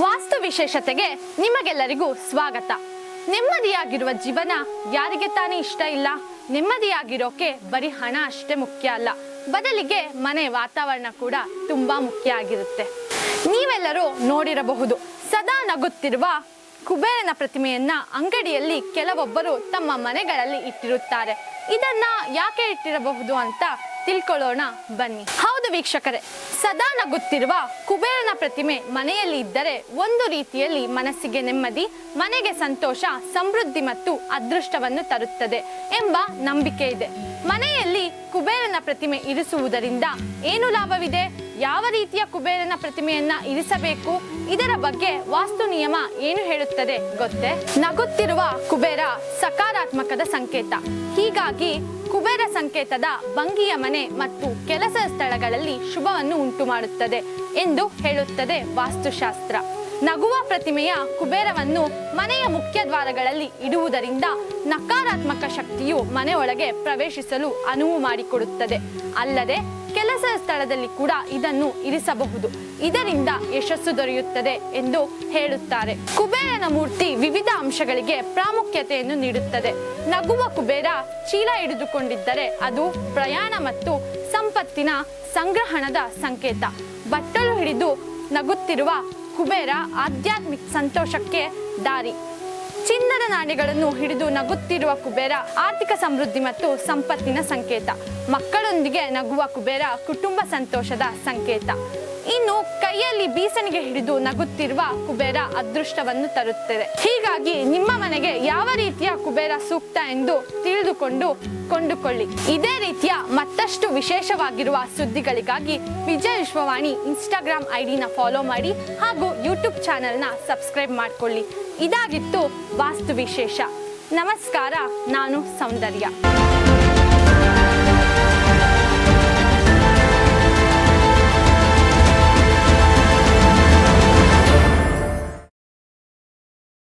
ವಾಸ್ತು ವಿಶೇಷತೆಗೆ ನಿಮಗೆಲ್ಲರಿಗೂ ಸ್ವಾಗತ. ನೆಮ್ಮದಿಯಾಗಿರುವ ಜೀವನ ಯಾರಿಗೆ ತಾನೇ ಇಷ್ಟ ಇಲ್ಲ? ನೆಮ್ಮದಿಯಾಗಿರೋಕೆ ಬರೀ ಹಣ ಅಷ್ಟೇ ಮುಖ್ಯ ಅಲ್ಲ, ಬದಲಿಗೆ ಮನೆ ವಾತಾವರಣ ಕೂಡ ತುಂಬಾ ಮುಖ್ಯ ಆಗಿರುತ್ತೆ. ನೀವೆಲ್ಲರೂ ನೋಡಿರಬಹುದು, ಸದಾ ನಗುತ್ತಿರುವ ಕುಬೇರನ ಪ್ರತಿಮೆಯನ್ನ ಅಂಗಡಿಯಲ್ಲಿ ಕೆಲವೊಬ್ಬರು ತಮ್ಮ ಮನೆಗಳಲ್ಲಿ ಇಟ್ಟಿರುತ್ತಾರೆ. ಇದನ್ನ ಯಾಕೆ ಇಟ್ಟಿರಬಹುದು ಅಂತ ತಿಳ್ಕೊಳ್ಳೋಣ ಬನ್ನಿ. ಹೌದು ವೀಕ್ಷಕರೇ, ಸದಾ ನಗುತ್ತಿರುವ ಕುಬೇರನ ಪ್ರತಿಮೆ ಮನೆಯಲ್ಲಿ ಇದ್ದರೆ ಒಂದು ರೀತಿಯಲ್ಲಿ ಮನಸ್ಸಿಗೆ ನೆಮ್ಮದಿ, ಮನೆಗೆ ಸಂತೋಷ, ಸಮೃದ್ಧಿ ಮತ್ತು ಅದೃಷ್ಟವನ್ನು ತರುತ್ತದೆ ಎಂಬ ನಂಬಿಕೆ ಇದೆ. ಮನೆಯಲ್ಲಿ ಕುಬೇರನ ಪ್ರತಿಮೆ ಇರಿಸುವುದರಿಂದ ಏನು ಲಾಭವಿದೆ? ಯಾವ ರೀತಿಯ ಕುಬೇರನ ಪ್ರತಿಮೆಯನ್ನ ಇರಿಸಬೇಕು? ಇದರ ಬಗ್ಗೆ ವಾಸ್ತು ನಿಯಮ ಏನು ಹೇಳುತ್ತದೆ ಗೊತ್ತೇ? ನಗುತ್ತಿರುವ ಕುಬೇರ ಸಕಾರಾತ್ಮಕದ ಸಂಕೇತ. ಹೀಗಾಗಿ ಕುಬೇರ ಸಂಕೇತದ ಭಂಗಿಯ ಮನೆ ಮತ್ತು ಕೆಲಸ ಸ್ಥಳಗಳಲ್ಲಿ ಶುಭವನ್ನು ಉಂಟು ಮಾಡುತ್ತದೆ ಎಂದು ಹೇಳುತ್ತದೆ ವಾಸ್ತುಶಾಸ್ತ್ರ. ನಗುವ ಪ್ರತಿಮೆಯ ಕುಬೇರವನ್ನು ಮನೆಯ ಮುಖ್ಯ ದ್ವಾರಗಳಲ್ಲಿ ಇಡುವುದರಿಂದ ನಕಾರಾತ್ಮಕ ಶಕ್ತಿಯು ಮನೆಯೊಳಗೆ ಪ್ರವೇಶಿಸಲು ಅನುವು ಮಾಡಿಕೊಡುತ್ತದೆ. ಅಲ್ಲದೆ ಕೆಲಸ ಸ್ಥಳದಲ್ಲಿ ಕೂಡ ಇದನ್ನು ಇರಿಸಬಹುದು, ಇದರಿಂದ ಯಶಸ್ಸು ದೊರೆಯುತ್ತದೆ ಎಂದು ಹೇಳುತ್ತಾರೆ. ಕುಬೇರನ ಮೂರ್ತಿ ವಿವಿಧ ಅಂಶಗಳಿಗೆ ಪ್ರಾಮುಖ್ಯತೆಯನ್ನು ನೀಡುತ್ತದೆ. ನಗುವ ಕುಬೇರ ಚೀಲ ಹಿಡಿದುಕೊಂಡಿದ್ದರೆ ಅದು ಪ್ರಯಾಣ ಮತ್ತು ಸಂಪತ್ತಿನ ಸಂಗ್ರಹಣದ ಸಂಕೇತ. ಬಟ್ಟಲು ಹಿಡಿದು ನಗುತ್ತಿರುವ ಕುಬೇರ ಆಧ್ಯಾತ್ಮಿಕ ಸಂತೋಷಕ್ಕೆ ದಾರಿ. ಚಿನ್ನದ ನಾಣ್ಯಗಳನ್ನು ಹಿಡಿದು ನಗುತ್ತಿರುವ ಕುಬೇರ ಆರ್ಥಿಕ ಸಮೃದ್ಧಿ ಮತ್ತು ಸಂಪತ್ತಿನ ಸಂಕೇತ. ಮಕ್ಕಳೊಂದಿಗೆ ನಗುವ ಕುಬೇರ ಕುಟುಂಬ ಸಂತೋಷದ ಸಂಕೇತ. ಇನ್ನು ಕೈಯಲ್ಲಿ ಬೀಸಣಿಗೆ ಹಿಡಿದು ನಗುತ್ತಿರುವ ಕುಬೇರ ಅದೃಷ್ಟವನ್ನು ತರುತ್ತದೆ. ಹೀಗಾಗಿ ನಿಮ್ಮ ಮನೆಗೆ ಯಾವ ರೀತಿಯ ಕುಬೇರ ಸೂಕ್ತ ಎಂದು ತಿಳಿದುಕೊಂಡು ಕೊಂಡುಕೊಳ್ಳಿ. ಇದೇ ರೀತಿಯ ಮತ್ತಷ್ಟು ವಿಶೇಷವಾಗಿರುವ ಸುದ್ದಿಗಳಿಗಾಗಿ ವಿಜಯ ವಿಶ್ವವಾಣಿ ಇನ್ಸ್ಟಾಗ್ರಾಮ್ ಐಡಿನ ಫಾಲೋ ಮಾಡಿ ಹಾಗೂ ಯೂಟ್ಯೂಬ್ ಚಾನೆಲ್ನ ಸಬ್ಸ್ಕ್ರೈಬ್ ಮಾಡಿಕೊಳ್ಳಿ. ಇದಾಗಿತ್ತು ವಾಸ್ತು ವಿಶೇಷ. ನಮಸ್ಕಾರ, ನಾನು ಸೌಂದರ್ಯ.